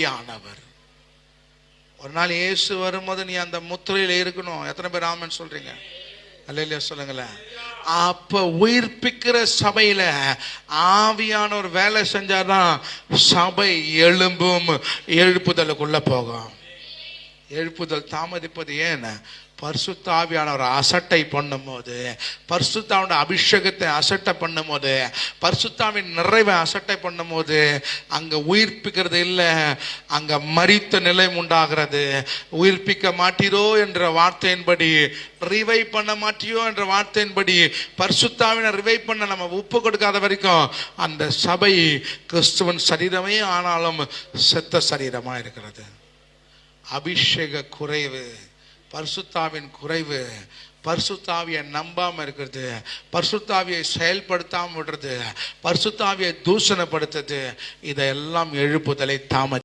ஆனவர். ஒரு நாள் இயேசு வரும்போது நீ அந்த முத்திரையில இருக்கணும். எத்தனை பேர் ஆமென் சொல்றீங்க? அல்லேலூயா சொல்லுங்களேன். அப்ப உயிர்ப்பிக்கிற சபையில ஆவியானவர் வேலை செஞ்சாதான் சபை எழும்பும், எழுப்புதலுக்குள்ள போகும். எழுப்புதல் தாமதிப்பது ஏன்? பரிசுத்த ஆவியானவர் அசட்டை பண்ணும் போது, பரிசுத்தாவோட அபிஷேகத்தை அசட்டை பண்ணும் போது, பரிசுத்தாவின் நிறைவை அசட்டை பண்ணும் போது அங்க உயிர்ப்பிக்கிறது இல்லை, அங்க மரித்த நிலை உண்டாகிறது. உயிர்ப்பிக்க மாட்டீரோ என்ற வார்த்தையின்படி, ரிவை பண்ண மாட்டியோ என்ற வார்த்தையின்படி பரிசுத்தாவினை ரிவை பண்ண நம்ம உப்பு கொடுக்காத வரைக்கும் அந்த சபை கிறிஸ்துவன் சரீரமே ஆனாலும் செத்த சரீரமா இருக்கிறது. அபிஷேக குறைவு, பரிசுத்தாவின் குறைவு, பரிசுத்தாவியை நம்பாம இருக்கிறது, பரிசுத்தாவியை செயல்படுத்தாம விடுறது, பரிசுத்தாவியை தூஷணப்படுத்துறது, இதெல்லாம் எழுப்புதலை தாமதி